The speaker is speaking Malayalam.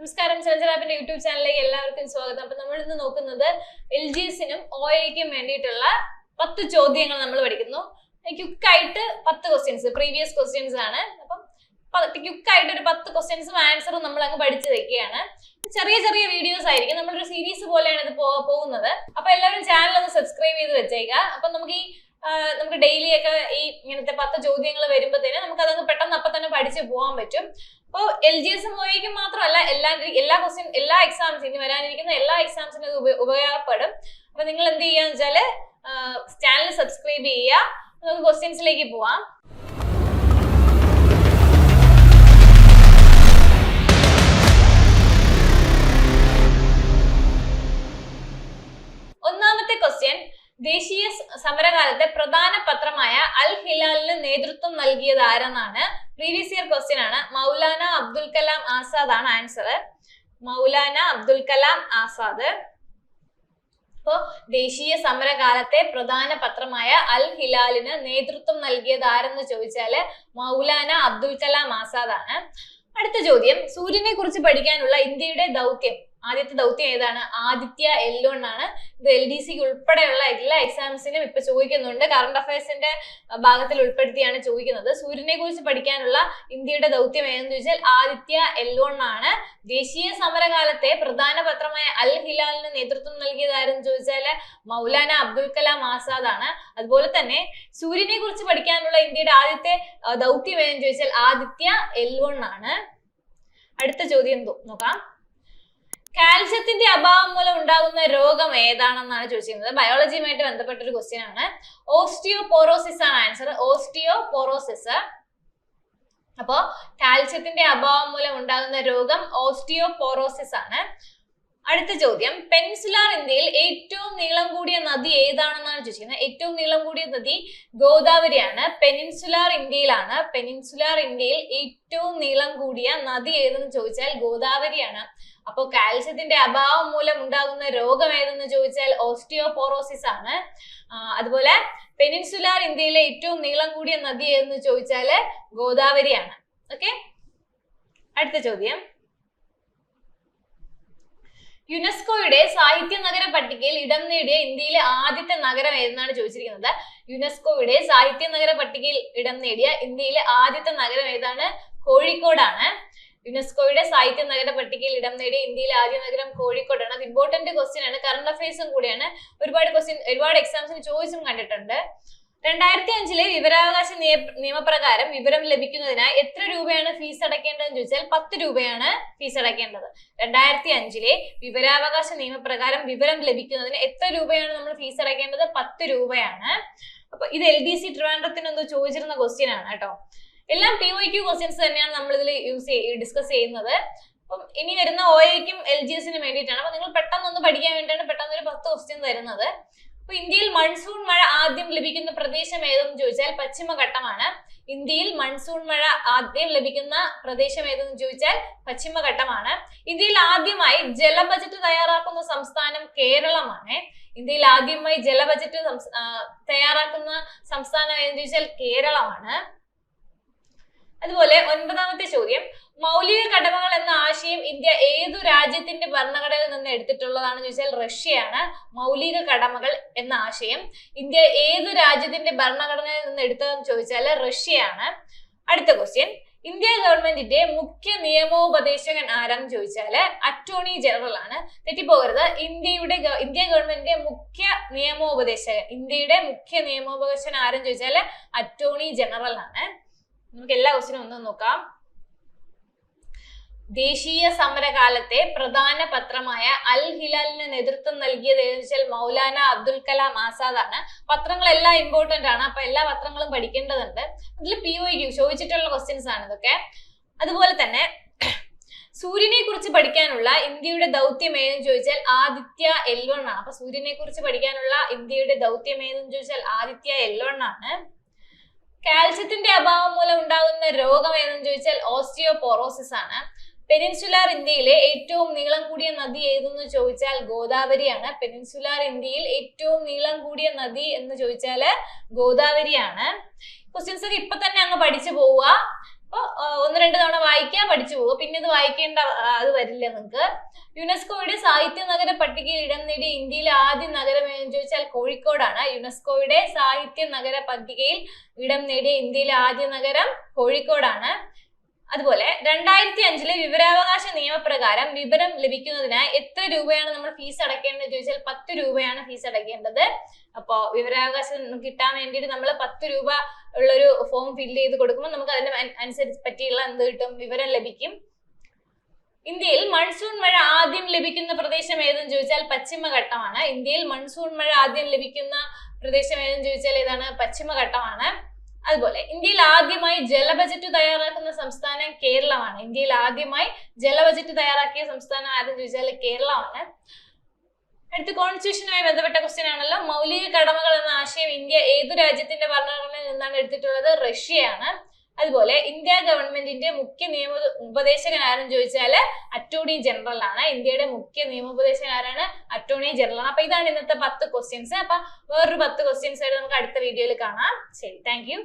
നമസ്കാരം, ചലഞ്ചറാപ്പിന്റെ യൂട്യൂബ് ചാനലിലേക്ക് എല്ലാവർക്കും സ്വാഗതം. അപ്പൊ നമ്മൾ ഇന്ന് നോക്കുന്നത് LGSനും OAക്കും വേണ്ടിയിട്ടുള്ള 10 ചോദ്യങ്ങൾ നമ്മൾ പഠിക്കുന്നു. ക്വിക്കായിട്ട് 10 ക്വസ്റ്റ്യൻസ്, പ്രീവിയസ് ക്വസ്റ്റ്യൻസ് ആണ്. അപ്പം ക്വിക്കായിട്ട് ഒരു 10 ക്വസ്റ്റ്യൻസും ആൻസറും നമ്മൾ അങ്ങ് പഠിച്ചു വെക്കുകയാണ്. ചെറിയ ചെറിയ വീഡിയോസ് ആയിരിക്കും, നമ്മളൊരു സീരീസ് പോലെയാണ് ഇത് പോകുന്നത്. അപ്പൊ എല്ലാവരും ചാനൽ ഒന്ന് സബ്സ്ക്രൈബ് ചെയ്ത് വെച്ചേക്കുക. അപ്പൊ നമുക്ക് ഡെയിലി ഒക്കെ ഈ ഇങ്ങനത്തെ 10 ചോദ്യങ്ങൾ വരുമ്പോഴത്തേന് നമുക്ക് അതങ്ങ് പെട്ടെന്ന് അപ്പൊ തന്നെ പഠിച്ചു പോകാൻ പറ്റും. അപ്പോൾ LGSനും OAക്കും മാത്രമല്ല, എല്ലാ എക്സാംസിനും, ഇനി വരാനിരിക്കുന്ന എല്ലാ എക്സാംസിനും ഇത് ഉപയോഗപ്പെടും. അപ്പൊ നിങ്ങൾ എന്ത് ചെയ്യാന്ന് വെച്ചാല് ചാനൽ സബ്സ്ക്രൈബ് ചെയ്യുക. നമുക്ക് ക്വസ്റ്റ്യൻസിലേക്ക് പോവാം. ഒന്നാമത്തെ ക്വസ്റ്റ്യൻ, ദേശീയ സമരകാലത്തെ പ്രധാന പത്രമായ അൽ ഹിലാലിന് നേതൃത്വം നൽകിയത് ആരെന്നാണ്. പ്രീവിയസ് ഇയർ ക്വസ്റ്റ്യൻ ആണ്. മൗലാന അബ്ദുൽ കലാം ആസാദ് ആണ് ആൻസർ. മൗലാന അബ്ദുൽ കലാം ആസാദ്. അപ്പോ ദേശീയ സമരകാലത്തെ പ്രധാന പത്രമായ അൽ ഹിലാലിന് നേതൃത്വം നൽകിയത് ആരെന്ന് ചോദിച്ചാല് മൗലാന അബ്ദുൽ കലാം ആസാദ് ആണ്. അടുത്ത ചോദ്യം, സൂര്യനെ കുറിച്ച് പഠിക്കാനുള്ള ഇന്ത്യയുടെ ദൗത്യം, ആദ്യത്തെ ദൗത്യം ഏതാണ്? ആദിത്യ L1 ആണ്. ഇത് LDCക്ക് ഉൾപ്പെടെയുള്ള എല്ലാ എക്സാംസിനും ഇപ്പൊ ചോദിക്കുന്നുണ്ട്. കറണ്ട് അഫയേഴ്സിന്റെ ഭാഗത്തിൽ ഉൾപ്പെടുത്തിയാണ് ചോദിക്കുന്നത്. സൂര്യനെ കുറിച്ച് പഠിക്കാനുള്ള ഇന്ത്യയുടെ ദൗത്യം ഏതെന്ന് ചോദിച്ചാൽ ആദിത്യ L1 ആണ്. ദേശീയ സമരകാലത്തെ പ്രധാന പത്രമായ അൽ ഹിലാലിന് നേതൃത്വം നൽകിയത് ആരെന്ന് ചോദിച്ചാല് മൗലാന അബ്ദുൽ കലാം ആസാദ് ആണ്. അതുപോലെ തന്നെ സൂര്യനെ കുറിച്ച് പഠിക്കാനുള്ള ഇന്ത്യയുടെ ആദ്യത്തെ ദൗത്യം ഏതെന്ന് ചോദിച്ചാൽ ആദിത്യ L1 ആണ്. അടുത്ത ചോദ്യം നോക്കാം. കാൽസ്യത്തിന്റെ അഭാവം മൂലം ഉണ്ടാകുന്ന രോഗം ഏതാണെന്നാണ് ചോദിച്ചിരുന്നത്. ബയോളജിയുമായിട്ട് ബന്ധപ്പെട്ട ഒരു ക്വസ്റ്റ്യൻ ആണ്. ഓസ്റ്റിയോപോറോസിസ് ആണ് ആൻസർ. ഓസ്റ്റിയോപോറോസിസ്. അപ്പോ കാൽസ്യത്തിന്റെ അഭാവം മൂലം ഉണ്ടാകുന്ന രോഗം ഓസ്റ്റിയോപോറോസിസ് ആണ്. അടുത്ത ചോദ്യം, പെനിൻസുലാർ ഇന്ത്യയിൽ ഏറ്റവും നീളം കൂടിയ നദി ഏതാണെന്നാണ് ചോദിച്ചിരിക്കുന്നത്. ഏറ്റവും നീളം കൂടിയ നദി ഗോദാവരിയാണ്. പെനിൻസുലാർ ഇന്ത്യയിലാണ്. പെനിൻസുലാർ ഇന്ത്യയിൽ ഏറ്റവും നീളം കൂടിയ നദി ഏതെന്ന് ചോദിച്ചാൽ ഗോദാവരിയാണ്. അപ്പോൾ കാൽസ്യത്തിന്റെ അഭാവം മൂലം ഉണ്ടാകുന്ന രോഗം ഏതെന്ന് ചോദിച്ചാൽ ഓസ്റ്റിയോപോറോസിസ് ആണ്. അതുപോലെ പെനിൻസുലാർ ഇന്ത്യയിലെ ഏറ്റവും നീളം കൂടിയ നദി ഏതെന്ന് ചോദിച്ചാല് ഗോദാവരിയാണ്. ഓക്കെ. അടുത്ത ചോദ്യം, യുനെസ്കോയുടെ സാഹിത്യ നഗര പട്ടികയിൽ ഇടം നേടിയ ഇന്ത്യയിലെ ആദ്യത്തെ നഗരം ഏതെന്നാണ് ചോദിച്ചിരിക്കുന്നത്. യുനെസ്കോയുടെ സാഹിത്യ നഗര പട്ടികയിൽ ഇടം നേടിയ ഇന്ത്യയിലെ ആദ്യത്തെ നഗരം ഏതാണ്? കോഴിക്കോടാണ്. യുനെസ്കോയുടെ സാഹിത്യ നഗര പട്ടികയിൽ ഇടം നേടിയ ഇന്ത്യയിലെ ആദ്യ നഗരം കോഴിക്കോടാണ്. അത് ഇമ്പോർട്ടന്റ് ക്വസ്റ്റ്യൻ ആണ്, കറണ്ട് അഫയേഴ്സും കൂടിയാണ്. ഒരുപാട് എക്സാംസിന് ചോയ്സും കണ്ടിട്ടുണ്ട്. 2005 വിവരാവകാശ നിയമപ്രകാരം വിവരം ലഭിക്കുന്നതിനായി എത്ര രൂപയാണ് ഫീസ് അടയ്ക്കേണ്ടതെന്ന് ചോദിച്ചാൽ 10 രൂപയാണ് ഫീസ് അടയ്ക്കേണ്ടത്. 2005 വിവരാവകാശ നിയമപ്രകാരം വിവരം ലഭിക്കുന്നതിന് എത്ര രൂപയാണ് നമ്മൾ ഫീസ് അടയ്ക്കേണ്ടത്? 10 രൂപയാണ്. അപ്പൊ ഇത് LDC ട്രിവാൻഡ്രത്തിന് എന്തോ ചോദിച്ചിരുന്ന ക്വസ്റ്റ്യൻ ആണ് കേട്ടോ. എല്ലാം POQ ക്വസ്റ്റ്യൻസ് തന്നെയാണ് നമ്മൾ ഇതിൽ ഡിസ്കസ് ചെയ്യുന്നത്. അപ്പം ഇനി വരുന്ന OAക്കും LGSനും വേണ്ടിയിട്ടാണ്. അപ്പൊ നിങ്ങൾ പെട്ടെന്നൊന്ന് പഠിക്കാൻ വേണ്ടിയിട്ടാണ് പെട്ടെന്ന് ഒരു 10 ക്വസ്റ്റ്യൻ തരുന്നത്. അപ്പൊ ഇന്ത്യയിൽ മൺസൂൺ മഴ ആദ്യം ലഭിക്കുന്ന പ്രദേശം ഏതെന്ന് ചോദിച്ചാൽ പശ്ചിമഘട്ടമാണ്. ഇന്ത്യയിൽ മൺസൂൺ മഴ ആദ്യം ലഭിക്കുന്ന പ്രദേശം ഏതെന്ന് ചോദിച്ചാൽ പശ്ചിമഘട്ടമാണ്. ഇന്ത്യയിൽ ആദ്യമായി ജല ബജറ്റ് തയ്യാറാക്കുന്ന സംസ്ഥാനം കേരളമാണ്. ഇന്ത്യയിൽ ആദ്യമായി ജല ബജറ്റ് തയ്യാറാക്കുന്ന സംസ്ഥാനം ഏതെന്ന് ചോദിച്ചാൽ കേരളമാണ്. അതുപോലെ 9ാമത്തെ ചോദ്യം, മൗലിക കടമകൾ എന്ന ആശയം ഇന്ത്യ ഏതു രാജ്യത്തിന്റെ ഭരണഘടനയിൽ നിന്ന് എടുത്തിട്ടുള്ളതാണെന്ന് ചോദിച്ചാൽ റഷ്യയാണ്. മൗലിക കടമകൾ എന്ന ആശയം ഇന്ത്യ ഏതു രാജ്യത്തിന്റെ ഭരണഘടനയിൽ നിന്ന് എടുത്തതെന്ന് ചോദിച്ചാൽ റഷ്യയാണ്. അടുത്ത ക്വസ്റ്റ്യൻ, ഇന്ത്യ ഗവൺമെന്റിന്റെ മുഖ്യ നിയമോപദേശകൻ ആരാന്ന് ചോദിച്ചാല് അറ്റോർണി ജനറൽ ആണ്. തെറ്റിപ്പോകരുത്. ഇന്ത്യ ഗവൺമെന്റിന്റെ മുഖ്യ നിയമോപദേശകൻ ആരെന്ന് ചോദിച്ചാല് അറ്റോർണി ജനറൽ ആണ്. നമുക്ക് എല്ലാ ക്വസ്റ്റ്യനും ഒന്ന് നോക്കാം. ദേശീയ സമരകാലത്തെ പ്രധാന പത്രമായ അൽ ഹിലാലിന് നേതൃത്വം നൽകിയത് ഏതെന്ന് വെച്ചാൽ മൗലാന അബ്ദുൽ കലാം ആസാദ് ആണ്. പത്രങ്ങളെല്ലാം ഇമ്പോർട്ടന്റ് ആണ്, അപ്പൊ എല്ലാ പത്രങ്ങളും പഠിക്കേണ്ടതുണ്ട്. അതിൽ POQ ചോദിച്ചിട്ടുള്ള ക്വസ്റ്റ്യൻസ് ആണ് ഇതൊക്കെ. അതുപോലെ തന്നെ സൂര്യനെ കുറിച്ച് പഠിക്കാനുള്ള ഇന്ത്യയുടെ ദൗത്യം ഏതെന്ന് ചോദിച്ചാൽ ആദിത്യ L1 ആണ്. അപ്പൊ സൂര്യനെ കുറിച്ച് പഠിക്കാനുള്ള ഇന്ത്യയുടെ ദൗത്യം ഏതെന്ന് ചോദിച്ചാൽ ആദിത്യ L1 ആണ്. കാൽസ്യത്തിന്റെ അഭാവം മൂലം ഉണ്ടാകുന്ന രോഗം ഏതെന്ന് ചോദിച്ചാൽ ഓസ്റ്റിയോപോറോസിസ് ആണ്. പെനിൻസുലാർ ഇന്ത്യയിലെ ഏറ്റവും നീളം കൂടിയ നദി ഏതെന്ന് ചോദിച്ചാൽ ഗോദാവരിയാണ്. പെനിൻസുലാർ ഇന്ത്യയിൽ ഏറ്റവും നീളം കൂടിയ നദി എന്ന് ചോദിച്ചാൽ ഗോദാവരിയാണ്. ക്വസ്റ്റ്യൻസ് ഒക്കെ ഇപ്പൊ തന്നെ അങ്ങ് പഠിച്ചു പോവുക. അപ്പൊ 1-2 തവണ വായിക്കാൻ പഠിച്ചു പോകുക, പിന്നെ ഇത് വായിക്കേണ്ട അത് വരില്ല നിങ്ങൾക്ക്. യുനെസ്കോയുടെ സാഹിത്യ നഗര പട്ടികയിൽ ഇടം നേടിയ ഇന്ത്യയിലെ ആദ്യ നഗരം ഏതെന്ന് ചോദിച്ചാൽ കോഴിക്കോടാണ്. യുനെസ്കോയുടെ സാഹിത്യ നഗര പട്ടികയിൽ ഇടം നേടിയ ഇന്ത്യയിലെ ആദ്യ നഗരം കോഴിക്കോടാണ്. അതുപോലെ 2005 വിവരാവകാശ നിയമപ്രകാരം വിവരം ലഭിക്കുന്നതിനായി എത്ര രൂപയാണ് നമ്മൾ ഫീസ് അടയ്ക്കേണ്ടത് ചോദിച്ചാൽ 10 രൂപയാണ് ഫീസ് അടയ്ക്കേണ്ടത്. അപ്പോ വിവരാവകാശം കിട്ടാൻ വേണ്ടിയിട്ട് നമ്മൾ 10 രൂപ ഉള്ളൊരു ഫോം ഫില്ല് ചെയ്ത് കൊടുക്കുമ്പോൾ നമുക്ക് അതിന് അനുസരിച്ച് പറ്റിയുള്ള എന്ത് കിട്ടും, വിവരം ലഭിക്കും. ഇന്ത്യയിൽ മൺസൂൺ മഴ ആദ്യം ലഭിക്കുന്ന പ്രദേശം ഏതെന്ന് ചോദിച്ചാൽ പശ്ചിമഘട്ടമാണ്. ഇന്ത്യയിൽ മൺസൂൺ മഴ ആദ്യം ലഭിക്കുന്ന പ്രദേശം ഏതെന്ന് ചോദിച്ചാൽ ഏതാണ്, പശ്ചിമഘട്ടമാണ്. അതുപോലെ ഇന്ത്യയിൽ ആദ്യമായി ജല ബജറ്റ് തയ്യാറാക്കുന്ന സംസ്ഥാനം കേരളമാണ്. ഇന്ത്യയിൽ ആദ്യമായി ജല ബജറ്റ് തയ്യാറാക്കിയ സംസ്ഥാനം ആരെന്ന് ചോദിച്ചാൽ കേരളമാണ്. അടുത്ത കോൺസ്റ്റിറ്റ്യൂഷനുമായി ബന്ധപ്പെട്ട ക്വസ്റ്റ്യൻ ആണല്ലോ. മൗലിക കടമകൾ എന്ന ആശയം ഇന്ത്യ ഏതു രാജ്യത്തിന്റെ ഭരണഘടനയിൽ നിന്നാണ് എടുത്തിട്ടുള്ളത്, റഷ്യയാണ്. അതുപോലെ ഇന്ത്യ ഗവൺമെന്റിന്റെ മുഖ്യ നിയമ ഉപദേശകൻ ആരെന്ന് ചോദിച്ചാൽ അറ്റോർണി ജനറൽ ആണ്. ഇന്ത്യയുടെ മുഖ്യ നിയമോപദേശകൻ ആരാണ്, അറ്റോർണി ജനറൽ ആണ്. അപ്പൊ ഇതാണ് ഇന്നത്തെ 10 ക്വസ്റ്റ്യൻസ്. അപ്പൊ വേറൊരു 10 ക്വസ്റ്റ്യൻസ് ആയിട്ട് നമുക്ക് അടുത്ത വീഡിയോയിൽ കാണാം. ശരി, താങ്ക് യു.